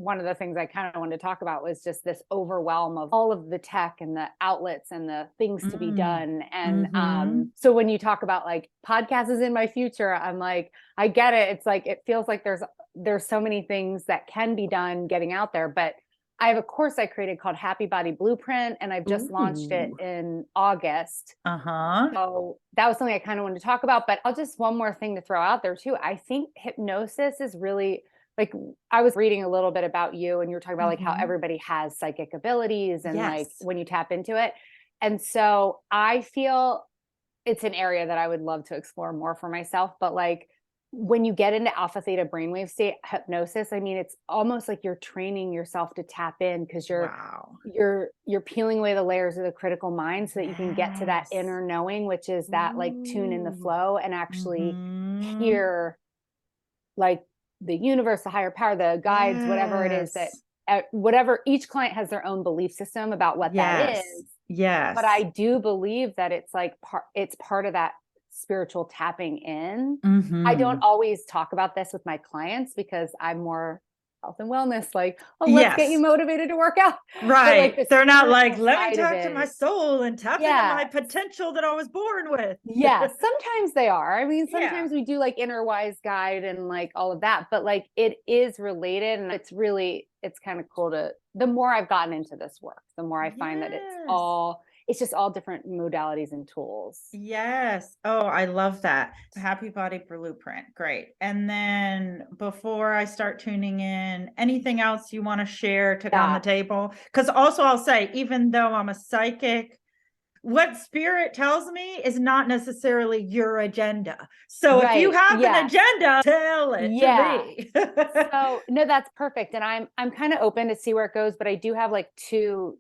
one of the things I kind of wanted to talk about was just this overwhelm of all of the tech and the outlets and the things to be done. And so when you talk about like podcasts is in my future, I'm like, I get it. It's like, it feels like there's so many things that can be done getting out there, but I have a course I created called Happy Body Blueprint, and I've just launched it in August. So that was something I kind of wanted to talk about, but I'll just one more thing to throw out there too. I think hypnosis is really like, I was reading a little bit about you and you were talking about like how everybody has psychic abilities and like when you tap into it. And so I feel it's an area that I would love to explore more for myself, but like, when you get into alpha theta brainwave state hypnosis, I mean, it's almost like you're training yourself to tap in because you're peeling away the layers of the critical mind so that you can get to that inner knowing, which is that like tune in the flow and actually hear like the universe, the higher power, the guides, whatever it is that whatever each client has their own belief system about what that is. But I do believe that it's like it's part of that spiritual tapping in. I don't always talk about this with my clients because I'm more health and wellness, like, oh, let's get you motivated to work out. Right. Like they're not like, let me talk to my soul and tap into my potential that I was born with. Sometimes they are. I mean, sometimes we do like inner wise guide and like all of that, but like it is related and it's kind of cool the more I've gotten into this work, the more I find that it's just all different modalities and tools. Oh, I love that. Happy Body Blueprint. Great. And then before I start tuning in, anything else you want to share to on the table? Because also I'll say, even though I'm a psychic, what spirit tells me is not necessarily your agenda. So if you have an agenda, tell it to me. So no, that's perfect. And I'm kind of open to see where it goes, but I do have like two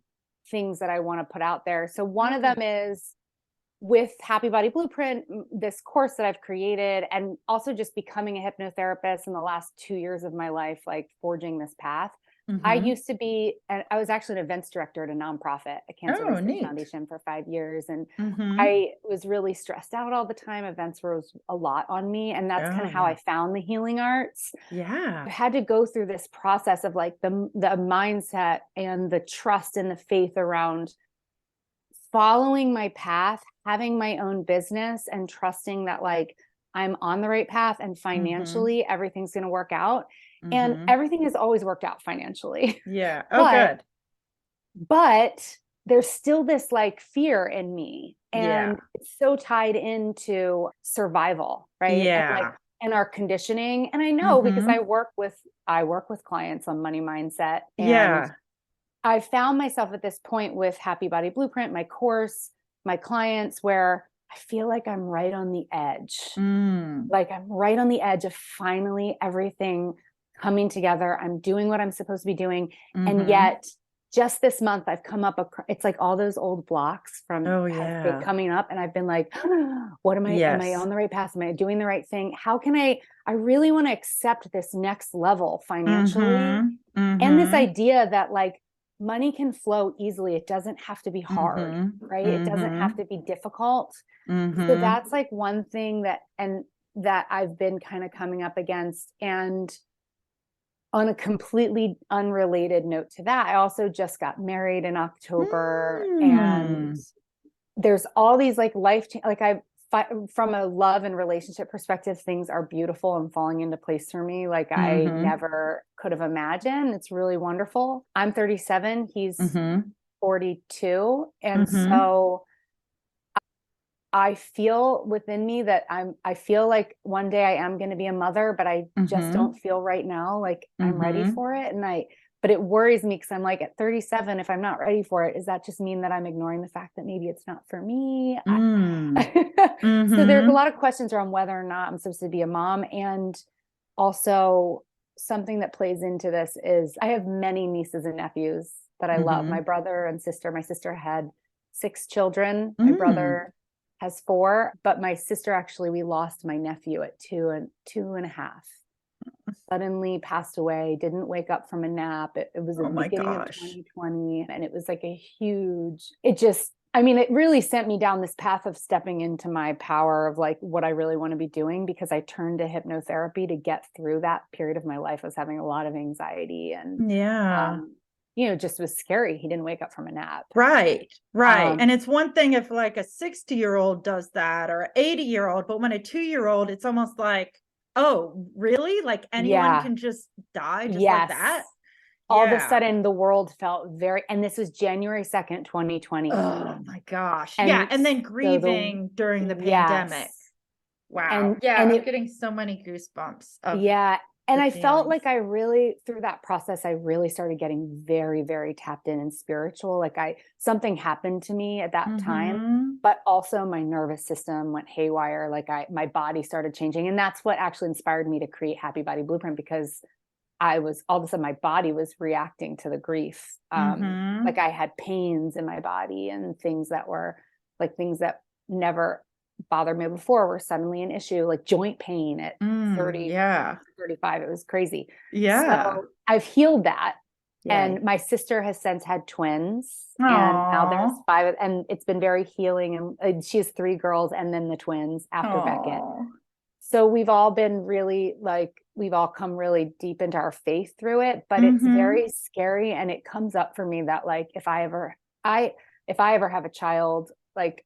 things that I want to put out there. So one of them is with Happy Body Blueprint, this course that I've created, and also just becoming a hypnotherapist in the last 2 years of my life, like forging this path. I used to be, and I was actually an events director at a nonprofit, a cancer research foundation for 5 years. And I was really stressed out all the time. Events was a lot on me. And that's kind of how I found the healing arts. I had to go through this process of like the mindset and the trust and the faith around following my path, having my own business and trusting that like I'm on the right path and financially everything's going to work out. And everything has always worked out financially. Good. But there's still this like fear in me. And it's so tied into survival, right? And our conditioning. And I know because I work with clients on money mindset. And I found myself at this point with Happy Body Blueprint, my course, my clients, where I feel like I'm right on the edge. Like I'm right on the edge of finally everything coming together. I'm doing what I'm supposed to be doing. And yet just this month I've come up, it's like all those old blocks from coming up. And I've been like, what am I on the right path? Am I doing the right thing? How can I really want to accept this next level financially. And this idea that like money can flow easily. It doesn't have to be hard, right? It doesn't have to be difficult. So that's like one thing that I've been kind of coming up against. And on a completely unrelated note to that, I also just got married in October and there's all these like from a love and relationship perspective, things are beautiful and falling into place for me. Like I never could have imagined. It's really wonderful. I'm 37. He's 42. And so I feel within me that I feel like one day I am going to be a mother, but I just don't feel right now like I'm ready for it. But it worries me because I'm like at 37, if I'm not ready for it, does that just mean that I'm ignoring the fact that maybe it's not for me? So there's a lot of questions around whether or not I'm supposed to be a mom. And also something that plays into this is I have many nieces and nephews that I love. My brother and sister, my sister had 6 children. My brother has 4, but my sister, actually, we lost my nephew at 2.5. Suddenly passed away, didn't wake up from a nap. It was the beginning of 2020. And it was like I mean, it really sent me down this path of stepping into my power of like what I really want to be doing, because I turned to hypnotherapy to get through that period of my life. I was having a lot of anxiety and, just was scary. He didn't wake up from a nap. Right. And it's one thing if like a 60-year-old does that or an 80-year-old, but when a 2-year-old, it's almost like, oh, really? Like anyone can just die just like that? All of a sudden the world felt and this was January 2nd, 2020. Oh my gosh. And then grieving during the pandemic. Wow. I'm getting so many goosebumps. And I felt like through that process, I really started getting very, very tapped in and spiritual. Like something happened to me at that time, but also my nervous system went haywire. Like my body started changing. And that's what actually inspired me to create Happy Body Blueprint, because all of a sudden my body was reacting to the grief. Like I had pains in my body and things that never bothered me before were suddenly an issue, like joint pain at 30, 35. It was crazy. So I've healed that. And my sister has since had twins. And now there's 5, and it's been very healing. And she has 3 girls and then the twins after Beckett. So we've all been really we've all come really deep into our faith through it, but it's very scary. And it comes up for me that like, if I ever have a child, like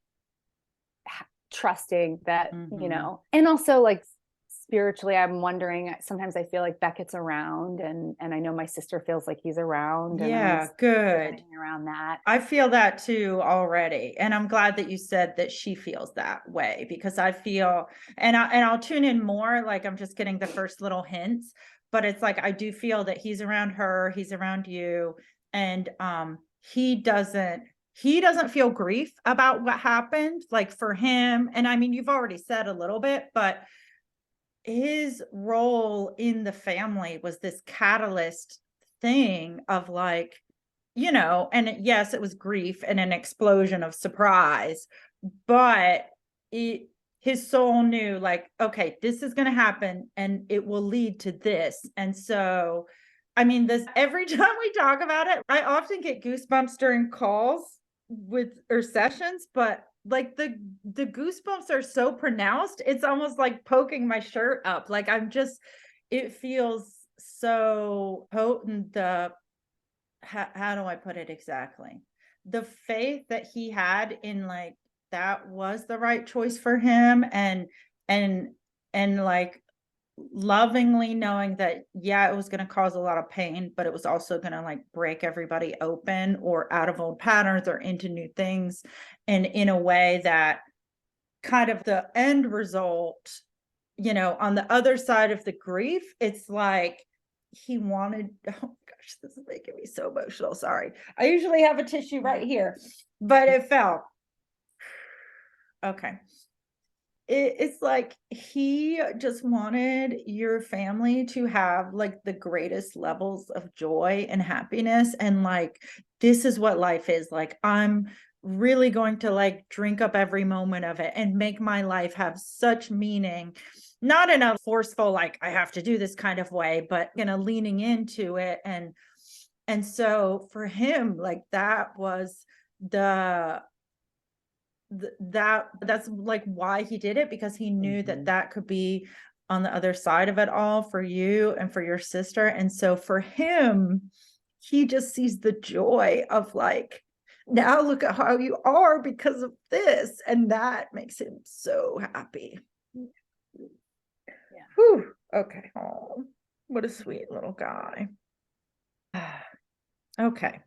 trusting that, and also like spiritually, I'm wondering, sometimes I feel like Beckett's around and I know my sister feels like he's around. And good. Around that. I feel that too already. And I'm glad that you said that she feels that way, because I feel, and I'll tune in more, like I'm just getting the first little hints, but it's like, I do feel that he's around her, he's around you. And he doesn't feel grief about what happened, like for him. And I mean, you've already said a little bit, but his role in the family was this catalyst thing of like, and yes, it was grief and an explosion of surprise, but his soul knew like, okay, this is going to happen and it will lead to this. And so, I mean, every time we talk about it, I often get goosebumps during calls or sessions, but like the goosebumps are so pronounced, it's almost like poking my shirt up. Like it feels so potent. How do I put it exactly? The faith that he had in like, that was the right choice for him. And like lovingly knowing that, it was going to cause a lot of pain, but it was also going to like break everybody open or out of old patterns or into new things. And in a way that kind of the end result, on the other side of the grief, it's like he wanted, oh gosh, this is making me so emotional. Sorry. I usually have a tissue right here, but it fell. Okay. It's like he just wanted your family to have like the greatest levels of joy and happiness. And like, this is what life is like. I'm really going to like drink up every moment of it and make my life have such meaning, not in a forceful, like I have to do this kind of way, but leaning into it. And so for him, like that was that's like why he did it, because he knew that could be on the other side of it all for you and for your sister. And so for him, he just sees the joy of like, now look at how you are because of this, and that makes him so happy. Whew. Okay. Oh, what a sweet little guy. Okay.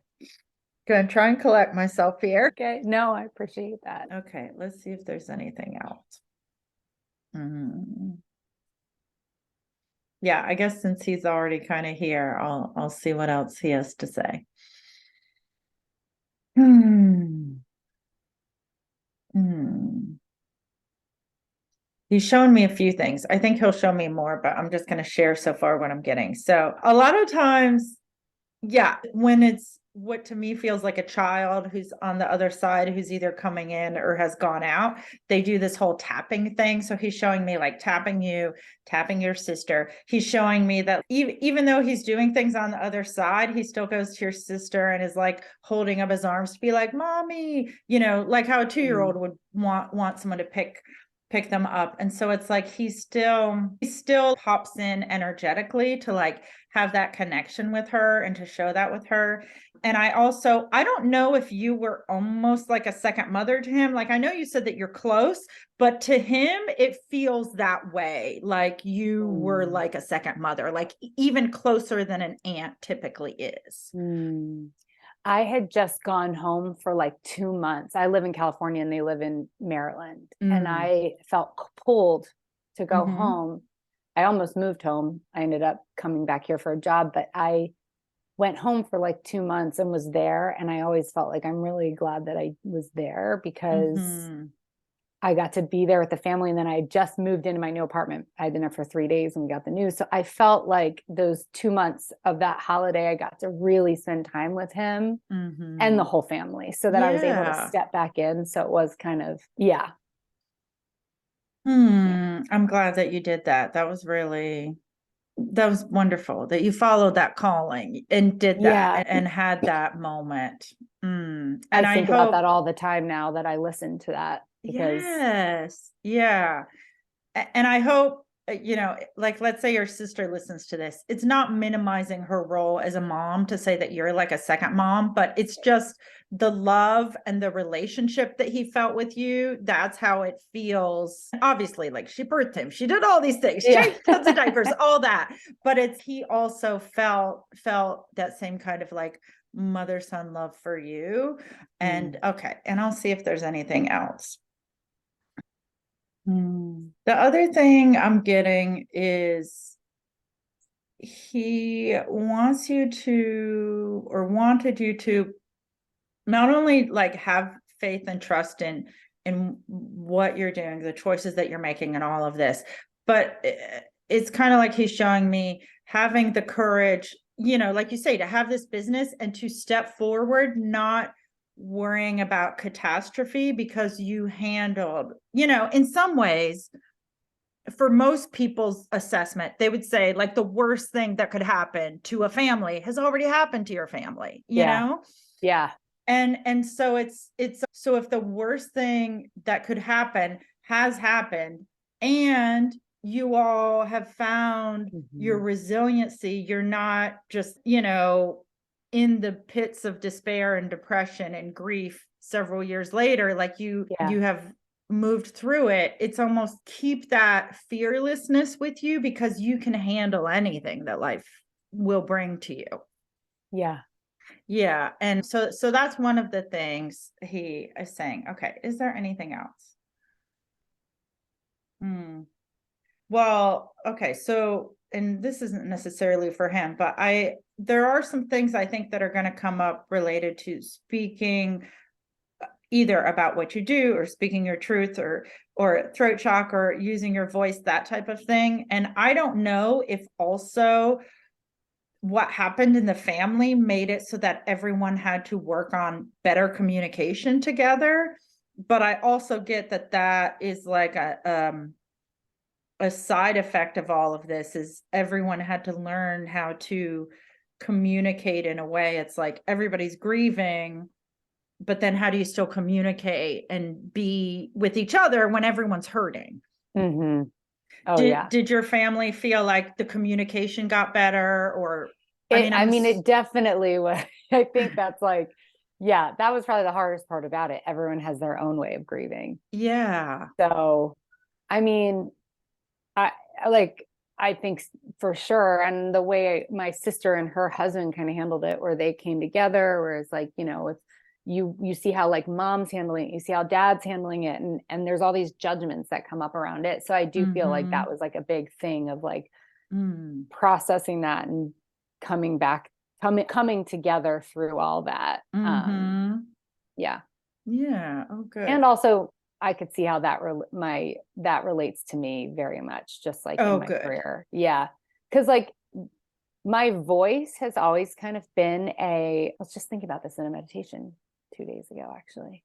Gonna try and collect myself here. Okay. No, I appreciate that. Okay, let's see if there's anything else. Yeah, I guess since he's already kind of here, I'll see what else he has to say. He's shown me a few things. I think he'll show me more, but I'm just going to share so far what I'm getting. So a lot of times, when it's what to me feels like a child who's on the other side, who's either coming in or has gone out. They do this whole tapping thing. So he's showing me like tapping you, tapping your sister. He's showing me that even though he's doing things on the other side, he still goes to your sister and is like holding up his arms to be like, mommy, like how a 2-year-old would want someone to pick them up. And so it's like he still pops in energetically to like have that connection with her and to show that with her. And I don't know if you were almost like a second mother to him. Like, I know you said that you're close, but to him, it feels that way. Like you were like a second mother, like even closer than an aunt typically is. I had just gone home for like 2 months. I live in California and they live in Maryland. And I felt pulled to go home. I almost moved home. I ended up coming back here for a job, but I went home for like 2 months and was there. And I always felt like I'm really glad that I was there because I got to be there with the family. And then I just moved into my new apartment. I'd been there for 3 days and we got the news. So I felt like those 2 months of that holiday, I got to really spend time with him and the whole family so that I was able to step back in. So it was kind of, I'm glad that you did that. That was wonderful that you followed that calling and did that and had that moment. And I think about that all the time now that I listen to that. Because and I hope, like, let's say your sister listens to this. It's not minimizing her role as a mom to say that you're like a second mom, but it's just the love and the relationship that he felt with you. That's how it feels. Obviously, like she birthed him. She did all these things, changed tons of diapers, all that. But he also felt that same kind of like mother-son love for you. And okay. And I'll see if there's anything else. The other thing I'm getting is he wants you to, or wanted you to, not only like have faith and trust in what you're doing, the choices that you're making and all of this, but it's kind of like he's showing me having the courage, like you say, to have this business and to step forward, not worrying about catastrophe, because you handled, in some ways, for most people's assessment, they would say like the worst thing that could happen to a family has already happened to your family, you know? Yeah. And so it's so if the worst thing that could happen has happened and you all have found your resiliency, you're not just, in the pits of despair and depression and grief several years later, like you have moved through it. It's almost keep that fearlessness with you because you can handle anything that life will bring to you. Yeah. And so that's one of the things he is saying. Okay. Is there anything else? Well, okay. So, and this isn't necessarily for him, but there are some things I think that are going to come up related to speaking either about what you do or speaking your truth or throat chakra or using your voice, that type of thing. And I don't know if also what happened in the family made it so that everyone had to work on better communication together. But I also get that is like a side effect of all of this is everyone had to learn how to communicate in a way. It's like everybody's grieving, but then how do you still communicate and be with each other when everyone's hurting? Did your family feel like the communication got better? Or it definitely was. I think that's like, that was probably the hardest part about it. Everyone has their own way of grieving. So, I think for sure. And the way my sister and her husband kind of handled it, where they came together, where it's like, it's, you see how like mom's handling it, you see how dad's handling it. And there's all these judgments that come up around it. So I do feel like that was like a big thing of like processing that and coming together through all that. Yeah. Oh, good. And also I could see how that relates to me very much, just like in my career. Yeah. Cause like my voice has always kind of been I was just thinking about this in a meditation 2 days ago, actually,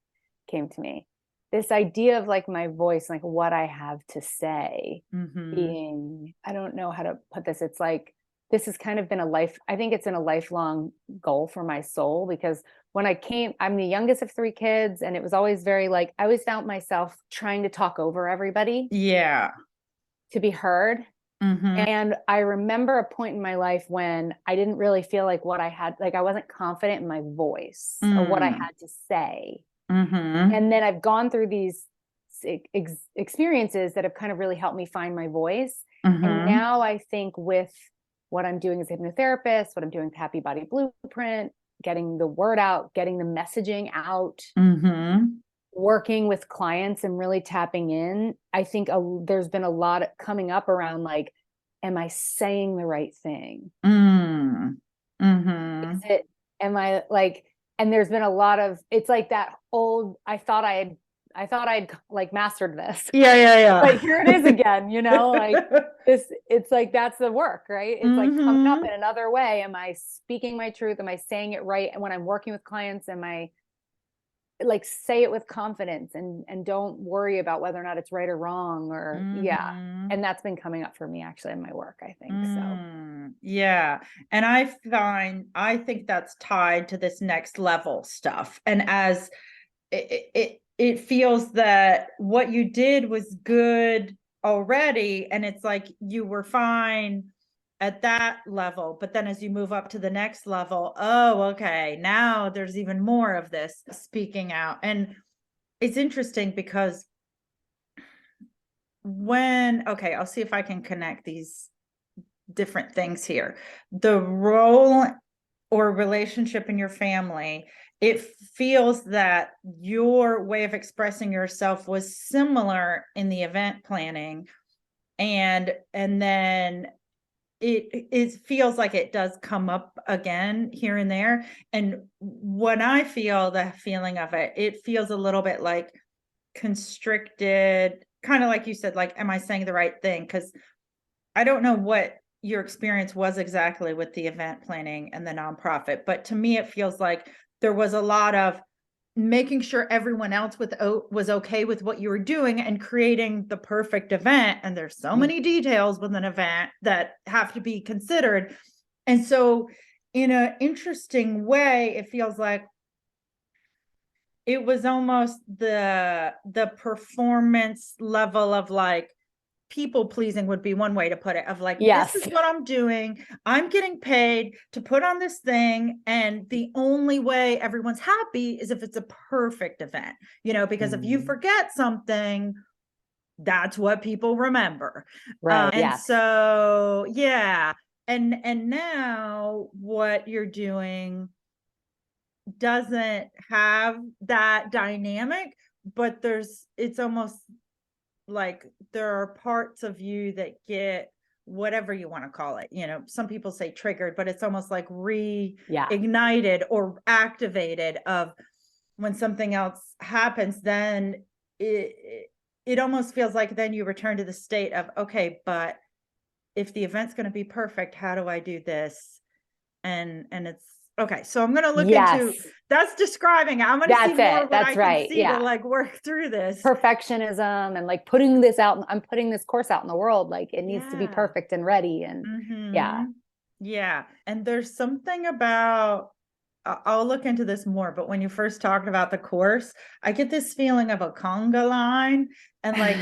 came to me. This idea of like my voice, like what I have to say being, I don't know how to put this. It's like, this has kind of been I think it's in a lifelong goal for my soul, because when I'm the youngest of 3 kids, and it was always very like, I always found myself trying to talk over everybody. Yeah. To be heard. And I remember a point in my life when I didn't really feel like I wasn't confident in my voice or what I had to say. And then I've gone through these experiences that have kind of really helped me find my voice. And now I think with what I'm doing as a hypnotherapist, what I'm doing with Happy Body Blueprint, getting the word out, getting the messaging out, working with clients and really tapping in, I think there's been a lot coming up around like, am I saying the right thing? Is it, am I like, and there's been a lot of, it's like that old, I thought I'd like mastered this. Yeah. But here it is again, like this, it's like, that's the work, right? It's like coming up in another way. Am I speaking my truth? Am I saying it right? And when I'm working with clients, am I like, say it with confidence and don't worry about whether or not it's right or wrong or and that's been coming up for me actually in my work, I think. So yeah. And I think that's tied to this next level stuff. And as it feels that what you did was good already, and it's like you were fine at that level, but then as you move up to the next level, oh, okay, now there's even more of this speaking out. And it's interesting because I'll see if I can connect these different things here. The role or relationship in your family, it feels that your way of expressing yourself was similar in the event planning, and then it feels like it does come up again here and there. And when I feel the feeling of it, it feels a little bit like constricted, kind of like you said, like, am I saying the right thing? Because I don't know what your experience was exactly with the event planning and the nonprofit, but to me, it feels like there was a lot of making sure everyone else was okay with what you were doing and creating the perfect event. And there's so many details with an event that have to be considered. And so in an interesting way, it feels like it was almost the performance level of like, people pleasing would be one way to put it, of like, yes, this is what I'm doing. I'm getting paid to put on this thing. And the only way everyone's happy is if it's a perfect event, because if you forget something, that's what people remember. Right. And so, yeah. And now what you're doing doesn't have that dynamic, but it's almost like there are parts of you that get, whatever you want to call it, some people say triggered, but it's almost like reignited or activated of when something else happens, then it almost feels like then you return to the state of, okay, but if the event's going to be perfect, how do I do this? And it's okay. So I'm going to look into, that's describing, I'm going to see more of what I can see to like work through this. Perfectionism and like putting this out, I'm putting this course out in the world, like it needs to be perfect and ready. And yeah. And there's something about, I'll look into this more, but when you first talked about the course, I get this feeling of a conga line. And like,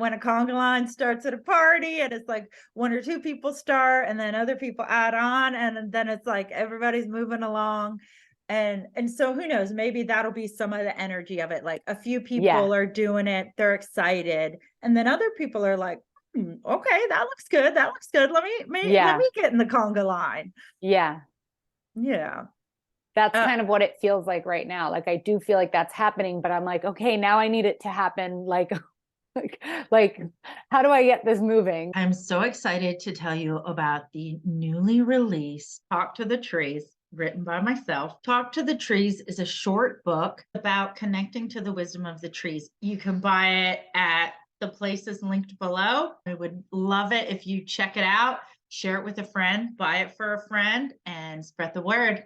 when a conga line starts at a party and it's like 1 or 2 people start and then other people add on, and then it's like everybody's moving along. And so who knows, maybe that'll be some of the energy of it. Like a few people are doing it, they're excited. And then other people are like, okay, that looks good. That looks good. Let me get in the conga line. Yeah. That's kind of what it feels like right now. Like, I do feel like that's happening, but I'm like, okay, now I need it to happen. Like, how do I get this moving? I'm so excited to tell you about the newly released Talk to the Trees, written by myself. Talk to the Trees is a short book about connecting to the wisdom of the trees. You can buy it at the places linked below. I would love it if you check it out. share it with a friend, buy it for a friend, and spread the word.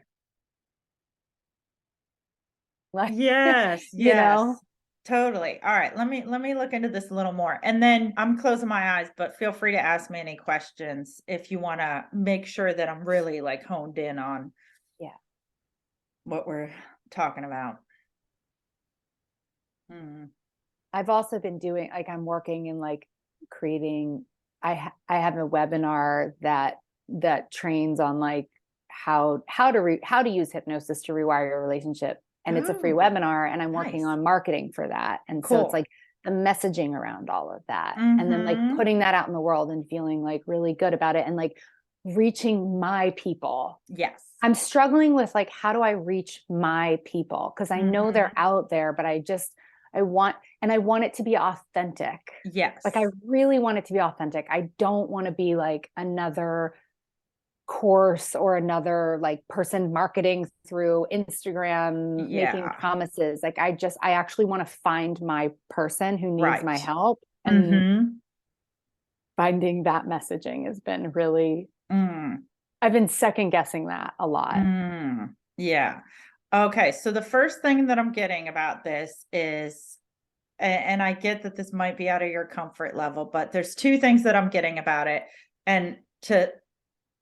Like, Yes, you yes. know? Totally. All right. Let me look into this a little more. And then I'm closing my eyes, but feel free to ask me any questions if you want to make sure that I'm really like honed in on what we're talking about. I've also been doing, like, I'm working in like creating, I have a webinar that trains on like how to use hypnosis to rewire your relationship. And it's a free webinar, and I'm working on marketing for that. And so it's like the messaging around all of that. And then like putting that out in the world and feeling like really good about it and like reaching my people. Yes. I'm struggling with like, how do I reach my people? Because I know they're out there, but I want it to be authentic. Yes. Like, I really want it to be authentic. I don't want to be like another course or another like person marketing through Instagram, making promises. Like, I actually want to find my person who needs my help. And finding that messaging has been really, I've been second guessing that a lot. Yeah. Okay. So the first thing that I'm getting about this is, and I get that this might be out of your comfort level, but there's two things that I'm getting about it.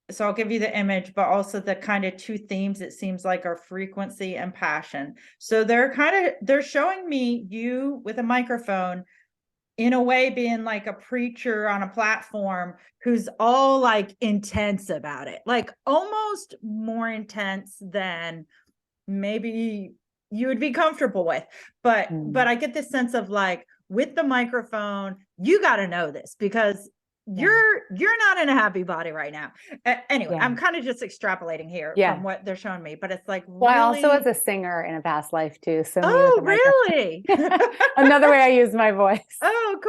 So I'll give you the image, but also the kind of two themes it seems like are frequency and passion. So they're showing me you with a microphone, in a way being like a preacher on a platform who's all like intense about it, like almost more intense than maybe you would be comfortable with. But I get this sense of like, with the microphone, you got to know this because you're not in a happy body right now. Anyway, I'm kind of just extrapolating here from what they're showing me, but it's like, well, I also was a singer in a past life too. So really? Another way I use my voice. Oh,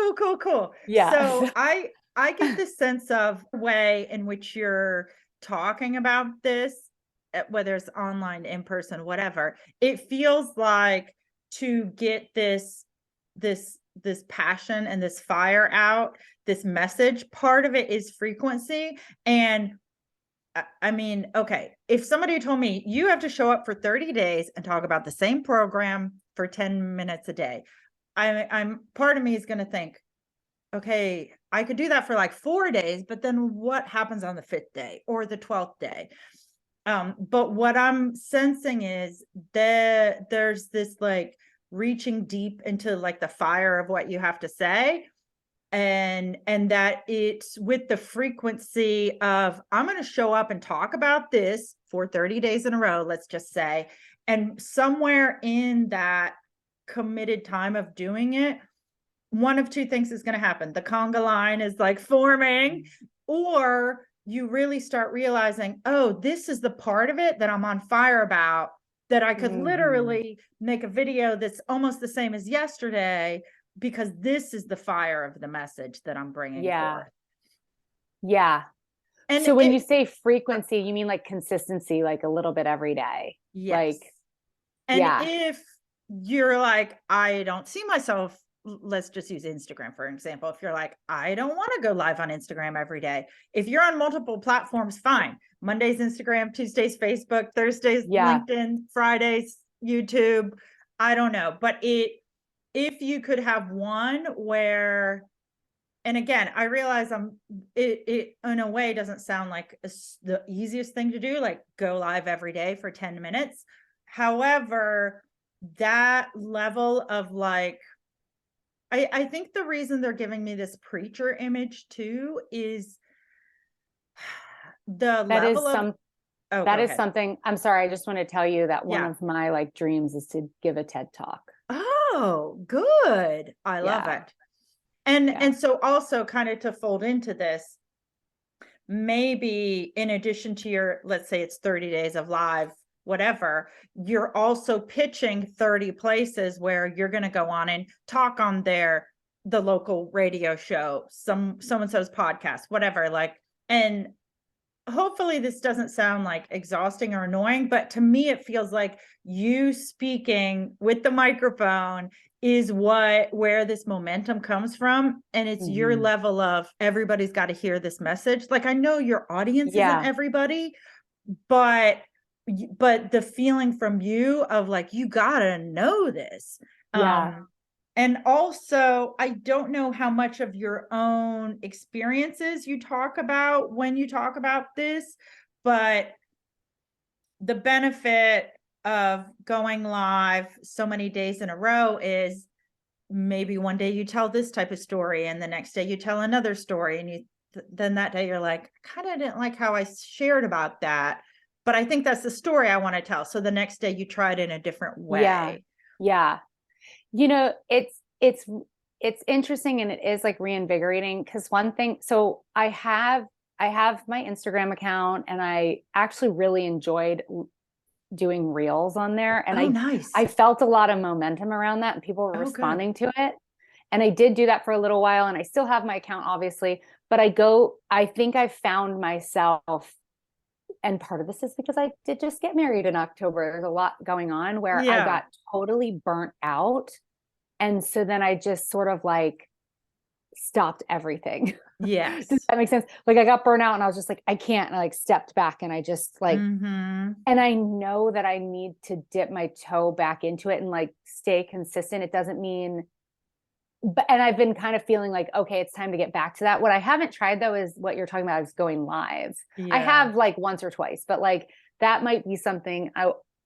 cool. Yeah. So I get this sense of way in which you're talking about this, whether it's online, in person, whatever. It feels like to get this passion and this fire out, this message, part of it is frequency. And I mean, okay, if somebody told me you have to show up for 30 days and talk about the same program for 10 minutes a day, I'm part of me is going to think, okay, I could do that for like 4 days, but then what happens on the 5th day or the 12th day? But what I'm sensing is that there's this like reaching deep into like the fire of what you have to say. And that it's with the frequency of, I'm going to show up and talk about this for 30 days in a row, let's just say. And somewhere in that committed time of doing it, one of two things is going to happen. The conga line is like forming, or you really start realizing, oh, this is the part of it that I'm on fire about, that I could literally make a video that's almost the same as yesterday, because this is the fire of the message that I'm bringing forth. Yeah. And so when you say frequency, you mean like consistency, like a little bit every day. Yes. If you're like, I don't see myself, let's just use Instagram for example. If you're like, I don't want to go live on Instagram every day. If you're on multiple platforms, fine. Mondays, Instagram, Tuesdays, Facebook, Thursdays, LinkedIn, Fridays, YouTube. I don't know. But if you could have one where, and again, I realize it in a way doesn't sound like the easiest thing to do, like go live every day for 10 minutes. However, that level of like, I think the reason they're giving me this preacher image too is the level of, that is something, I'm sorry, I just want to tell you that one of my like dreams is to give a TED talk. Oh, good. I love it. And so also kind of to fold into this, maybe in addition to your, let's say it's 30 days of live, whatever, you're also pitching 30 places where you're going to go on and talk on the local radio show, so-and-so's podcast, whatever, like, and hopefully this doesn't sound like exhausting or annoying, but to me, it feels like you speaking with the microphone is where this momentum comes from. And it's your level of everybody's got to hear this message. Like, I know your audience isn't everybody, but the feeling from you of like, you gotta know this. And also, I don't know how much of your own experiences you talk about when you talk about this, but the benefit of going live so many days in a row is maybe one day you tell this type of story and the next day you tell another story, and then that day you're like, kind of didn't like how I shared about that, but I think that's the story I want to tell. So the next day you try it in a different way. Yeah. You know, it's interesting, and it is like reinvigorating, because one thing, so I have my Instagram account, and I actually really enjoyed doing reels on there, and Nice. I felt a lot of momentum around that, and people were responding to it. And I did do that for a little while, and I still have my account, obviously, but I think I found myself, and part of this is because I did just get married in October. There's a lot going on where I got totally burnt out. And so then I just sort of like stopped everything. Yes. Does that make sense? Like, I got burnt out and I was just like, I can't. And I like stepped back, and I just like, and I know that I need to dip my toe back into it and like stay consistent. It doesn't mean, and I've been kind of feeling like, okay, it's time to get back to that. What I haven't tried though is what you're talking about, is going live. I have like once or twice, but like that might be something,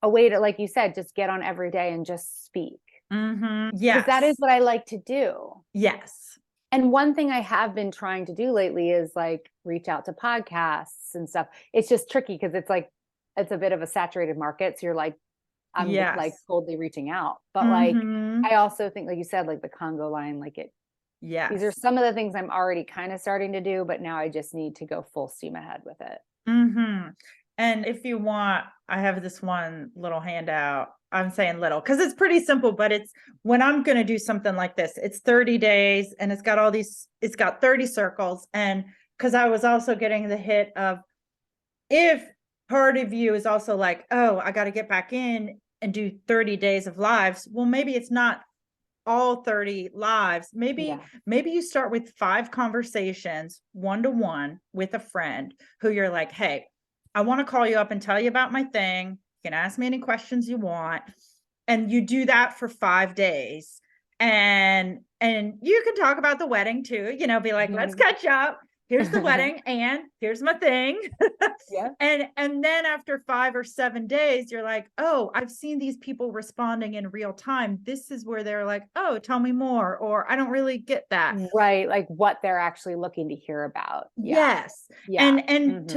a way to, like you said, just get on every day and just speak. Yes. Because that is what I like to do. Yes. And one thing I have been trying to do lately is like reach out to podcasts and stuff. It's just tricky because it's like, it's a bit of a saturated market. So you're like, I'm like coldly reaching out. But like, I also think, like you said, like the Congo line, like these are some of the things I'm already kind of starting to do, but now I just need to go full steam ahead with it. And if you want, I have this one little handout. I'm saying little because it's pretty simple, but it's when I'm going to do something like this, it's 30 days and it's got 30 circles. And because I was also getting the hit of, if part of you is also like, oh, I got to get back in and do 30 days of lives. Well, maybe it's not all 30 lives. Maybe you start with 5 conversations, 1-to-1 with a friend who you're like, hey, I want to call you up and tell you about my thing. You can ask me any questions you want. And you do that for 5 days. And you can talk about the wedding too, be like, let's catch up. Here's the wedding and here's my thing. And then after 5 or 7 days, you're like, oh, I've seen these people responding in real time. This is where they're like, oh, tell me more, or I don't really get that. Right. Like what they're actually looking to hear about. Yes. And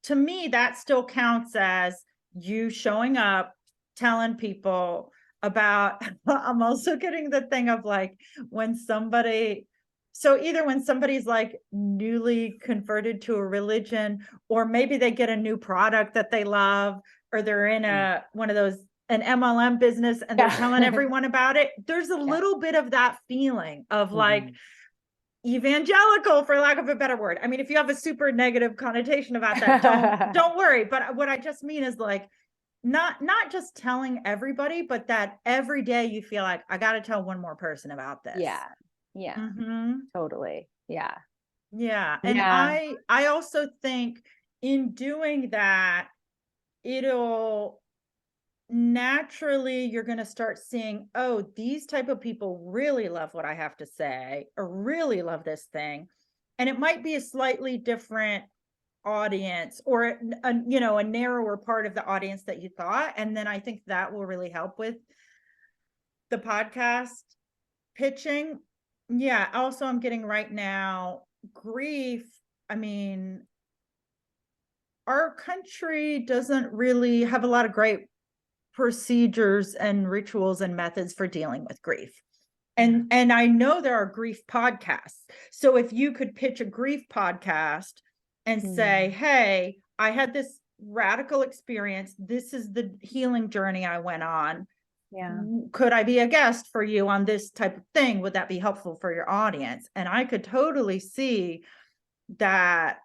to me, that still counts as you showing up, telling people about, I'm also getting the thing of like, so either when somebody's like newly converted to a religion, or maybe they get a new product that they love, or they're in one of those, an MLM business, and they're telling everyone about it. There's a little bit of that feeling of like evangelical, for lack of a better word. I mean, if you have a super negative connotation about that, don't worry. But what I just mean is like, not just telling everybody, but that every day you feel like, I got to tell one more person about this. Totally. And I also think in doing that, it'll naturally, you're going to start seeing, oh, these type of people really love what I have to say, or really love this thing. And it might be a slightly different audience, or a narrower part of the audience that you thought. And then I think that will really help with the podcast pitching. Also, I'm getting right now, grief. I mean, our country doesn't really have a lot of great procedures and rituals and methods for dealing with grief. And I know there are grief podcasts. So if you could pitch a grief podcast and say, hey, I had this radical experience. This is the healing journey I went on. Could I be a guest for you on this type of thing? Would that be helpful for your audience? And I could totally see that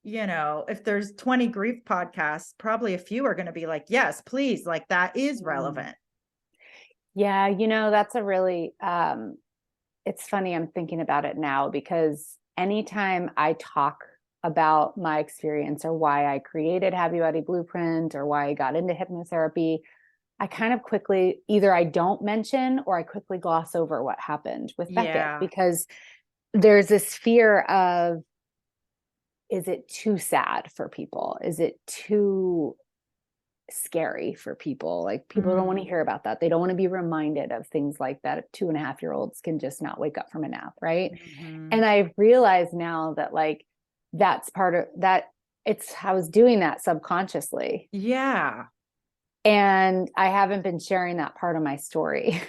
if there's 20 grief podcasts, probably a few are going to be like, yes, please, like that is relevant. Yeah. That's a really, it's funny. I'm thinking about it now because anytime I talk about my experience or why I created Happy Body Blueprint or why I got into hypnotherapy, I kind of quickly, either I don't mention or I quickly gloss over what happened with Beckett, because there's this fear of, is it too sad for people? Is it too scary for people? Like people don't want to hear about that. They don't want to be reminded of things like that. 2.5-year-olds can just not wake up from a nap. Right. And I realize now that like, that's part of that. I was doing that subconsciously. Yeah. And I haven't been sharing that part of my story.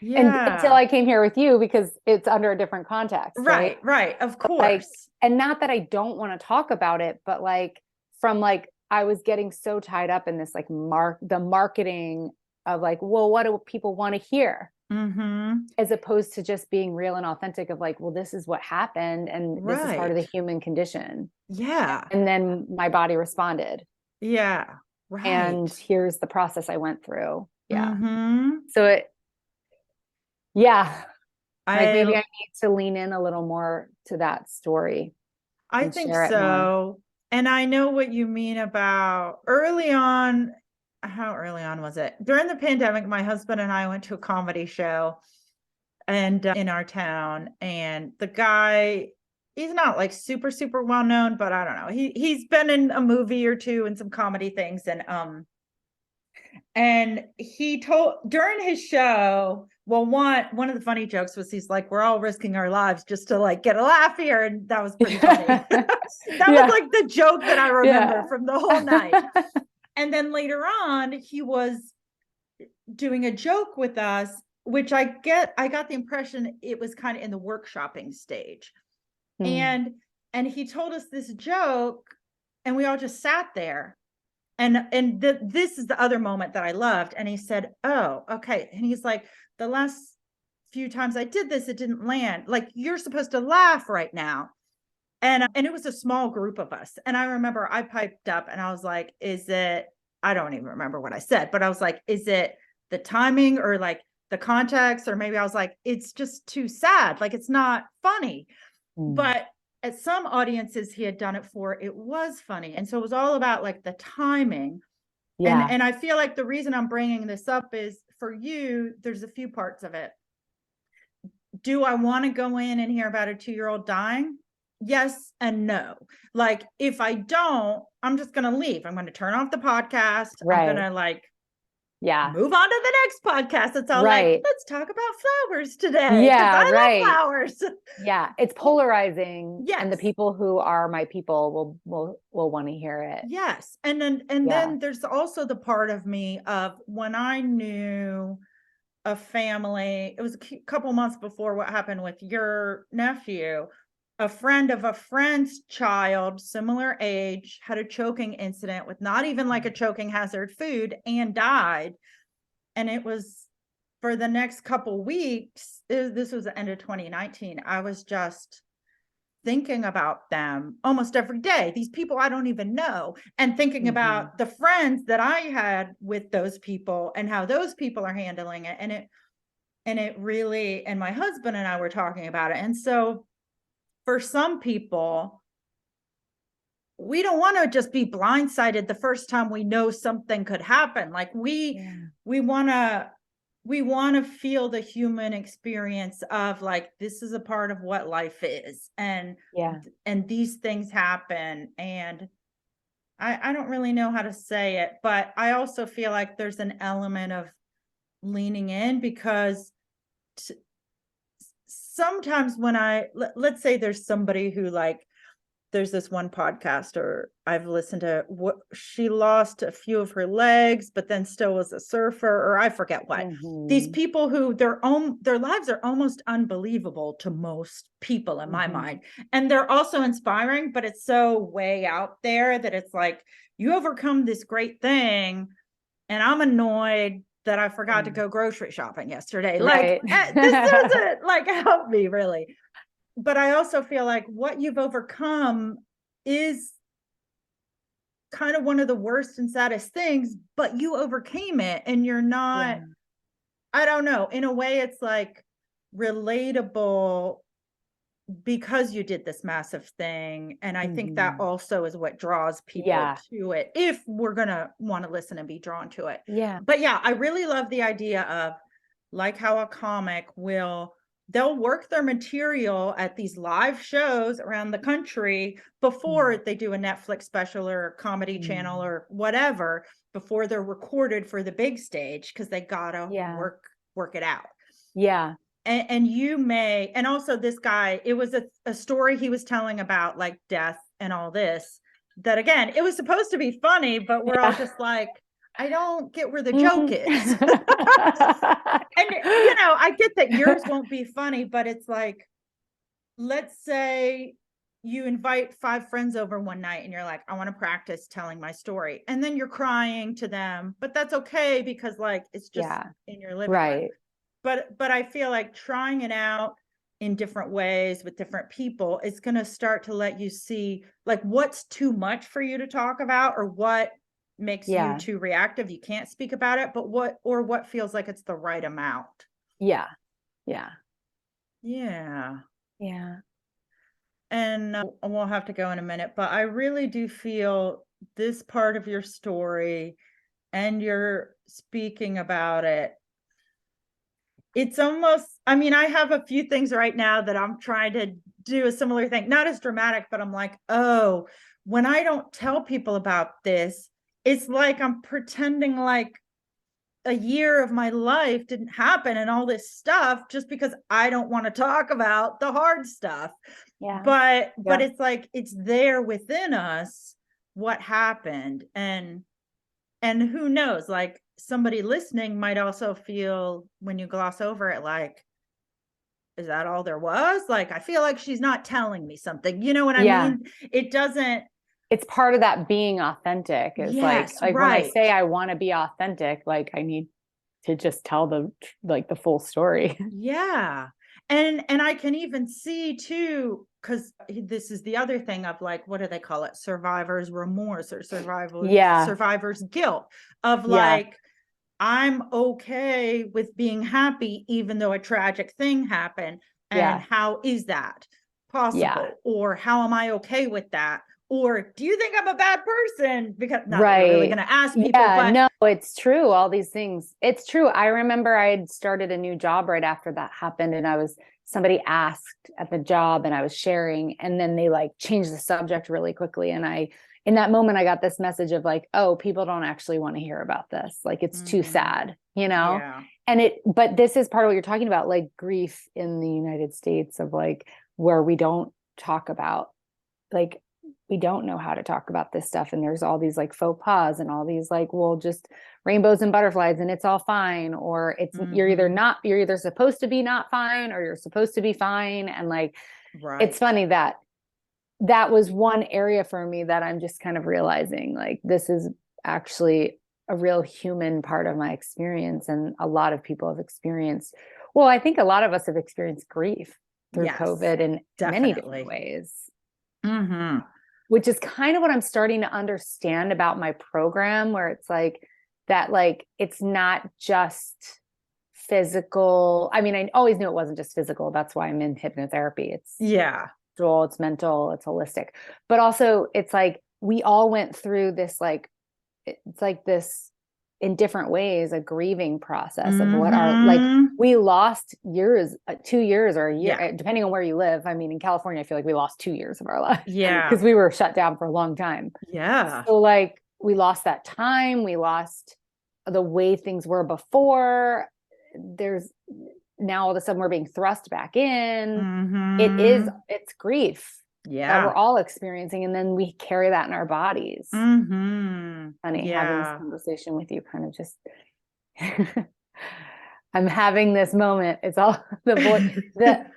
And until I came here with you, because it's under a different context. Right. Of course. Like, and not that I don't want to talk about it, but like from like, I was getting so tied up in this, like the marketing of like, well, what do people want to hear? As opposed to just being real and authentic of like, well, this is what happened. And this is part of the human condition. Yeah. And then my body responded. Yeah. Right. And here's the process I went through. Yeah. So like maybe I need to lean in a little more to that story. I think so. And I know what you mean about early on. How early on was it? During the pandemic, my husband and I went to a comedy show and in our town, and the guy, he's not like super, super well known, but I don't know. He's been in a movie or two and some comedy things. And he told during his show, well, one of the funny jokes was he's like, we're all risking our lives just to like get a laugh here. And that was pretty funny. That was like the joke that I remember from the whole night. And then later on, he was doing a joke with us, which I got the impression it was kind of in the workshopping stage. And he told us this joke and we all just sat there. And this is the other moment that I loved. And he said, oh, okay. And he's like, the last few times I did this, it didn't land. Like, you're supposed to laugh right now. And it was a small group of us. And I remember I piped up and I was like, I don't even remember what I said, but I was like, is it the timing or like the context? Or maybe I was like, it's just too sad. Like, it's not funny. But at some audiences he had done it for, it was funny. And so it was all about like the timing. And I feel like the reason I'm bringing this up is for you, there's a few parts of it. Do I want to go in and hear about a 2-year-old dying? Yes and no. Like, if I don't, I'm just going to leave. I'm going to turn off the podcast. I'm going to like, move on to the next podcast. It's all like, let's talk about flowers today. Yeah. I love flowers. Yeah. It's polarizing. Yes. And the people who are my people will want to hear it. Yes. And then there's also the part of me of when I knew a family, it was a couple months before what happened with your nephew, a friend of a friend's child, similar age, had a choking incident with not even like a choking hazard food and died. And it was for the next couple weeks, this was the end of 2019. I was just thinking about them almost every day, these people I don't even know, and thinking about the friends that I had with those people and how those people are handling it. And it really, and my husband and I were talking about it. And so for some people, we don't want to just be blindsided the first time we know something could happen. Like we want to feel the human experience of like, this is a part of what life is. And these things happen. And I don't really know how to say it, but I also feel like there's an element of leaning in because sometimes when let's say there's somebody who like, there's this one podcaster I've listened to, what she lost a few of her legs, but then still was a surfer, or I forget what. These people who their lives are almost unbelievable to most people in my mind. And they're also inspiring, but it's so way out there that it's like, you overcome this great thing and I'm annoyed that I forgot to go grocery shopping yesterday. Like, this doesn't like help me really. But I also feel like what you've overcome is kind of one of the worst and saddest things, but you overcame it, and you're not, I don't know, in a way it's like relatable because you did this massive thing. And I think that also is what draws people to it, if we're going to want to listen and be drawn to it. But yeah, I really love the idea of, like, how a comic they'll work their material at these live shows around the country before they do a Netflix special or comedy channel or whatever, before they're recorded for the big stage, because they gotta work it out. And you may, and also this guy, it was a story he was telling about like death and all this, that again, it was supposed to be funny, but we're all just like, I don't get where the joke is. And, you know, I get that yours won't be funny, but it's like, let's say you invite 5 friends over one night and you're like, I want to practice telling my story. And then you're crying to them, but that's okay, because like, it's just in your living room. But I feel like trying it out in different ways with different people is going to start to let you see like what's too much for you to talk about, or what makes you too reactive, you can't speak about it, but what feels like it's the right amount. And we'll have to go in a minute, but I really do feel this part of your story, and you're speaking about it, it's almost, I mean, I have a few things right now that I'm trying to do a similar thing, not as dramatic, but I'm like, oh, when I don't tell people about this, it's like I'm pretending like a year of my life didn't happen and all this stuff, just because I don't want to talk about the hard stuff. But it's like, it's there within us what happened. And who knows, like, somebody listening might also feel, when you gloss over it, like, is that all there was? Like, I feel like she's not telling me something, you know what I mean? It doesn't, it's part of that being authentic, is like when I say I want to be authentic, like I need to just tell the full story. And I can even see too, because this is the other thing of like, what do they call it? Survivor's remorse, or survivor's guilt, of like, I'm okay with being happy even though a tragic thing happened. And how is that possible? Or how am I okay with that? Or do you think I'm a bad person? Because not that you're really going to ask people, but no, it's true. All these things. It's true. I remember I had started a new job right after that happened, and somebody asked at the job and I was sharing, and then they like changed the subject really quickly. And in that moment, I got this message of like, oh, people don't actually want to hear about this. Like, it's too sad, you know? But this is part of what you're talking about, like grief in the United States, of like, where we don't talk about, like, we don't know how to talk about this stuff. And there's all these like faux pas and all these like, well, just rainbows and butterflies and it's all fine. Or it's, you're either supposed to be not fine, or you're supposed to be fine. And like, it's funny that was one area for me that I'm just kind of realizing, like, this is actually a real human part of my experience. And a lot of people have experienced, well, I think a lot of us have experienced grief through COVID in many different ways. Which is kind of what I'm starting to understand about my program, where it's like that, like, it's not just physical. I mean, I always knew it wasn't just physical. That's why I'm in hypnotherapy. It's it's mental, it's holistic, but also it's like, we all went through this, like, it's like this in different ways, a grieving process of what our, like, we lost years, 2 years or a year, depending on where you live. I mean, in California, I feel like we lost 2 years of our life. Because we were shut down for a long time. So like, we lost that time. We lost the way things were before. Now all of a sudden we're being thrust back in. It's grief that we're all experiencing. And then we carry that in our bodies. Funny having this conversation with you, kind of just, I'm having this moment. It's all the voice that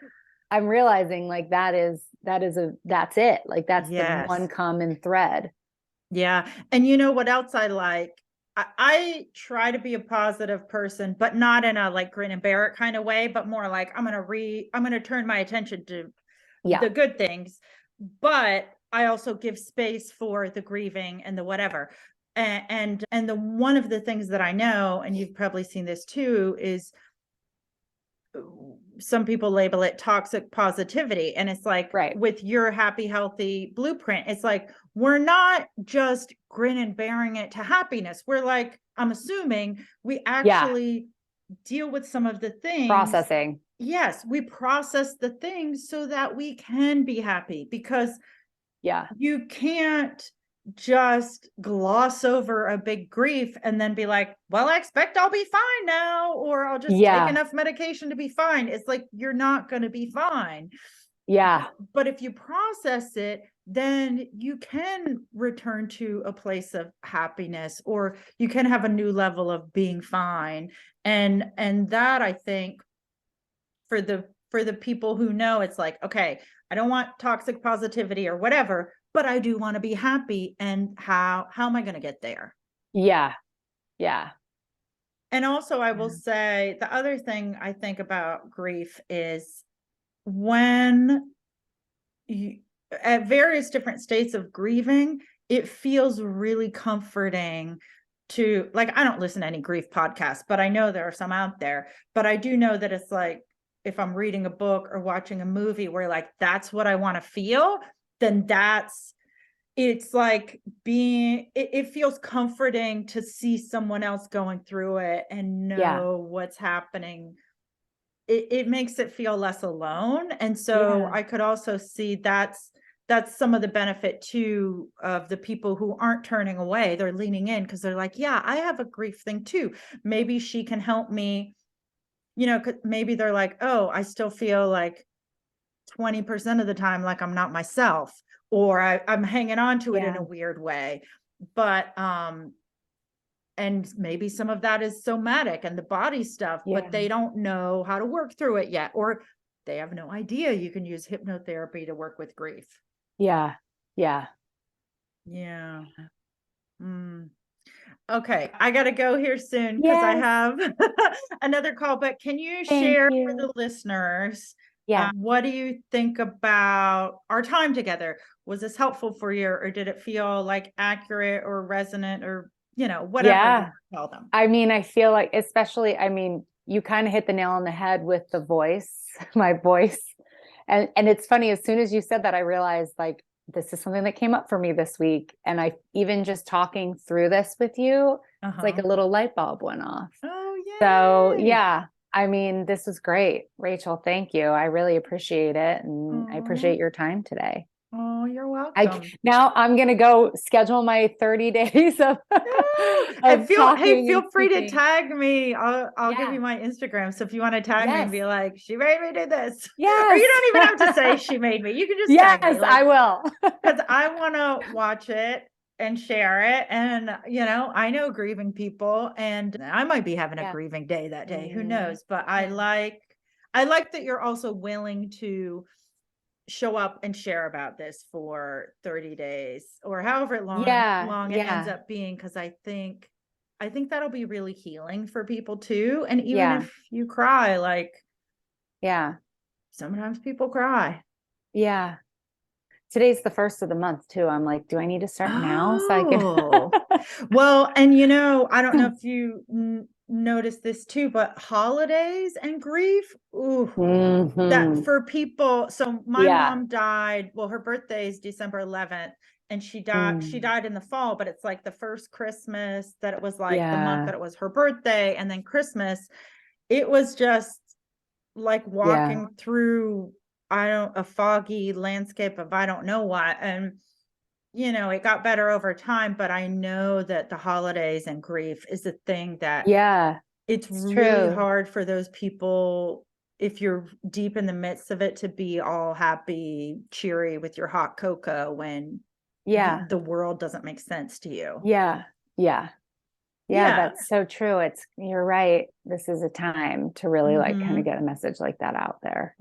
I'm realizing, like, that's it. Like, that's the one common thread. And you know what else I like? I try to be a positive person, but not in a like grin and bear it kind of way, but more like, I'm going to turn my attention to the good things. But I also give space for the grieving and the whatever. And the one of the things that I know, and you've probably seen this too, is some people label it toxic positivity. And it's like, with your happy, healthy blueprint, it's like, we're not just grin and bearing it to happiness. We're like, I'm assuming we actually deal with some of the things. Processing. Yes, we process the things so that we can be happy, because you can't just gloss over a big grief and then be like, well, I expect I'll be fine now, or I'll just take enough medication to be fine. It's like, you're not going to be fine. But if you process it, then you can return to a place of happiness, or you can have a new level of being fine. And that, I think, for the people who know, it's like, okay, I don't want toxic positivity or whatever, but I do want to be happy. And how am I going to get there? Yeah. And also, I will say, the other thing I think about grief is when you, at various different states of grieving, it feels really comforting to, like, I don't listen to any grief podcasts, but I know there are some out there. But I do know that it's like, if I'm reading a book or watching a movie where, like, that's what I want to feel, then it's like it feels comforting to see someone else going through it and know what's happening. It makes it feel less alone. And so I could also see that's some of the benefit too of the people who aren't turning away. They're leaning in because they're like, yeah, I have a grief thing too. Maybe she can help me. Maybe they're like, oh, I still feel like 20% of the time like I'm not myself, or I'm hanging on to it in a weird way. But and maybe some of that is somatic and the body stuff, but they don't know how to work through it yet, or they have no idea you can use hypnotherapy to work with grief. Okay, I got to go here soon because I have another call, but can you share for the listeners, what do you think about our time together? Was this helpful for you, or did it feel like accurate or resonant, or, whatever you tell them? I mean, I feel like, especially, I mean, you kind of hit the nail on the head with the voice, my voice. And it's funny, as soon as you said that, I realized, like, this is something that came up for me this week. And I, even just talking through this with you, it's like a little light bulb went off. Oh, yeah. So I mean, this is great, Rachel. Thank you. I really appreciate it. And I appreciate your time today. Oh, you're welcome. Now I'm going to go schedule my 30 days of, feel free to tag me. I'll give you my Instagram. So if you want to tag me and be like, she made me do this. Or you don't even have to say she made me. You can just tag me. I will. Because I want to watch it and share it. And, I know grieving people, and I might be having a grieving day that day. Who knows? But I like that you're also willing to show up and share about this for 30 days or however long it ends up being. Cause I think that'll be really healing for people too. And even if you cry, like, sometimes people cry. Today's the first of the month too. I'm like, do I need to start now? So I can. Well, and I don't know if you notice this too, but holidays and grief, that for people. So my mom died. Well, her birthday is December 11th, and she died in the fall. But it's like the first Christmas that it was like the month that it was her birthday, and then Christmas. It was just like walking through a foggy landscape of I don't know what. And, it got better over time, but I know that the holidays and grief is a thing that it's really hard for those people, if you're deep in the midst of it, to be all happy, cheery with your hot cocoa when the world doesn't make sense to you. That's so true. You're right. This is a time to really like kind of get a message like that out there.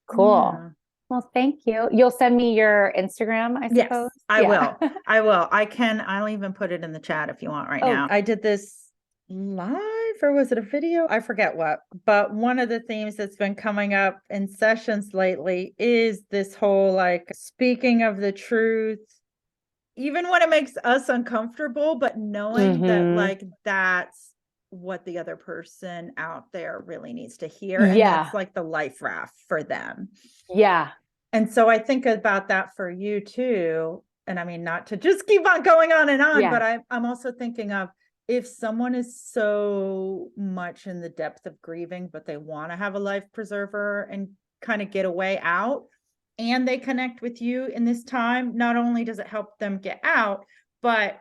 Cool. Well, thank you. You'll send me your Instagram, I suppose. Yes, I will. I'll even put it in the chat if you want now. I did this live or was it a video? I forget what, but one of the themes that's been coming up in sessions lately is this whole like speaking of the truth, even when it makes us uncomfortable, but knowing that like that's what the other person out there really needs to hear. And that's like the life raft for them. Yeah. And so I think about that for you too. And I mean, not to just keep on going on and on, but I'm also thinking of if someone is so much in the depth of grieving, but they want to have a life preserver and kind of get a way out, and they connect with you in this time, not only does it help them get out, but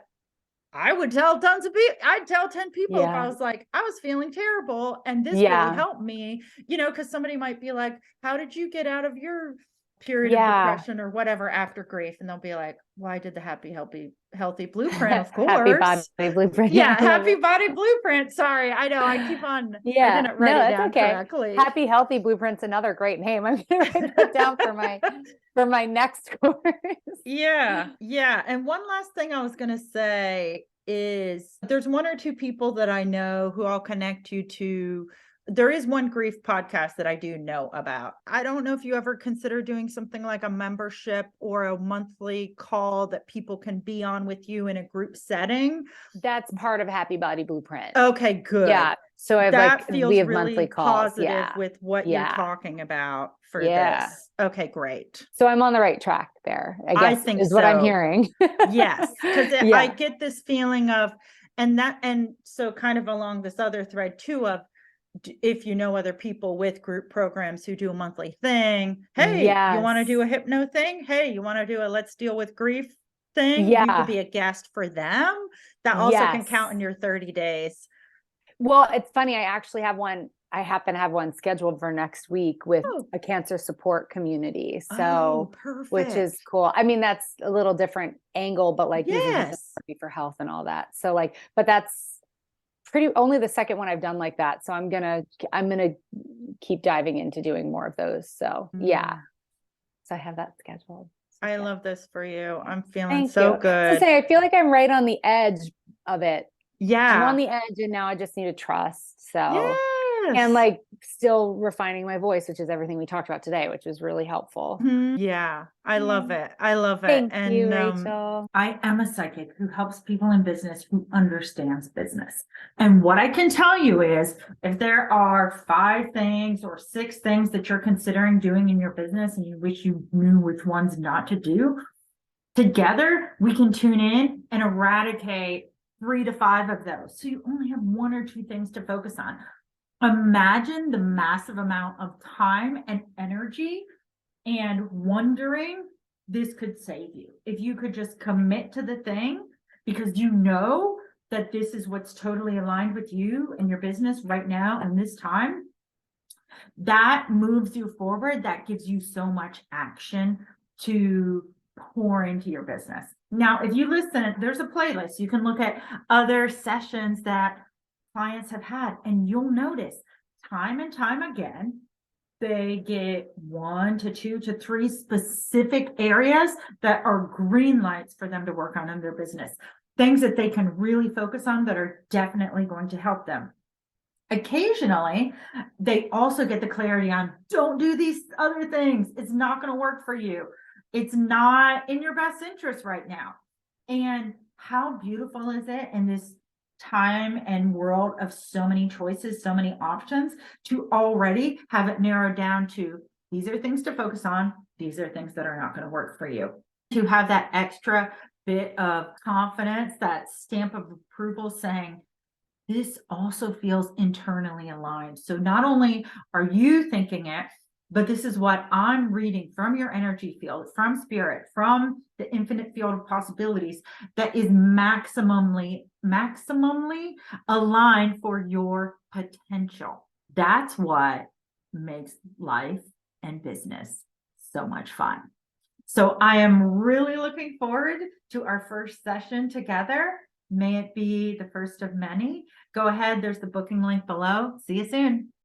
I would tell tons of people, I'd tell 10 people if I was like, I was feeling terrible and this really helped me, because somebody might be like, how did you get out of your period of depression or whatever after grief? And they'll be like, well, I did the happy, healthy blueprint, of course. Happy body blueprint. Yeah, happy body blueprint. Sorry, I know I keep on. I didn't write it down correctly. Happy healthy blueprint's another great name. I'm gonna write that down for my next course. Yeah. And one last thing I was gonna say is there's one or two people that I know who I'll connect you to. There is one grief podcast that I do know about. I don't know if you ever consider doing something like a membership or a monthly call that people can be on with you in a group setting. That's part of Happy Body Blueprint. Okay, good. Yeah. So I have we have really monthly calls. Positive with what you're talking about for this. Okay, great. So I'm on the right track there, I guess, is what I'm hearing. Yes, because I get this feeling of, and so kind of along this other thread too of, if you know other people with group programs who do a monthly thing, hey, you want to do a hypno thing? Hey, you want to do a let's deal with grief thing? You could be a guest for them. That also can count in your 30 days. Well, it's funny. I actually have one. I happen to have one scheduled for next week with a cancer support community. So, which is cool. I mean, that's a little different angle, but like for health and all that. So like, but that's only the second one I've done like that. So I'm gonna keep diving into doing more of those. So so I have that scheduled. I love this for you. I'm feeling so good. I feel like I'm right on the edge of it. Yeah. I'm on the edge and now I just need to trust. So and like still refining my voice, which is everything we talked about today, which is really helpful. Yeah, I love it. I love it. Thank you, Rachel. I am a psychic who helps people in business who understands business. And what I can tell you is if there are 5 things or 6 things that you're considering doing in your business and you wish you knew which ones not to do, together we can tune in and eradicate 3 to 5 of those. So you only have 1 or 2 things to focus on. Imagine the massive amount of time and energy and wondering this could save you. If you could just commit to the thing because you know that this is what's totally aligned with you and your business right now and this time, that moves you forward. That gives you so much action to pour into your business. Now, if you listen, there's a playlist. You can look at other sessions that clients have had, and you'll notice time and time again, they get 1 to 2 to 3 specific areas that are green lights for them to work on in their business. Things that they can really focus on that are definitely going to help them. Occasionally, they also get the clarity on don't do these other things. It's not going to work for you. It's not in your best interest right now. And how beautiful is it in this time and world of so many choices, so many options, to already have it narrowed down to these are things to focus on. These are things that are not going to work for you. To have that extra bit of confidence, that stamp of approval saying, this also feels internally aligned. So not only are you thinking it, but this is what I'm reading from your energy field, from spirit, from the infinite field of possibilities that is maximally aligned for your potential. That's what makes life and business so much fun. So I am really looking forward to our first session together. May it be the first of many. Go ahead. There's the booking link below. See you soon.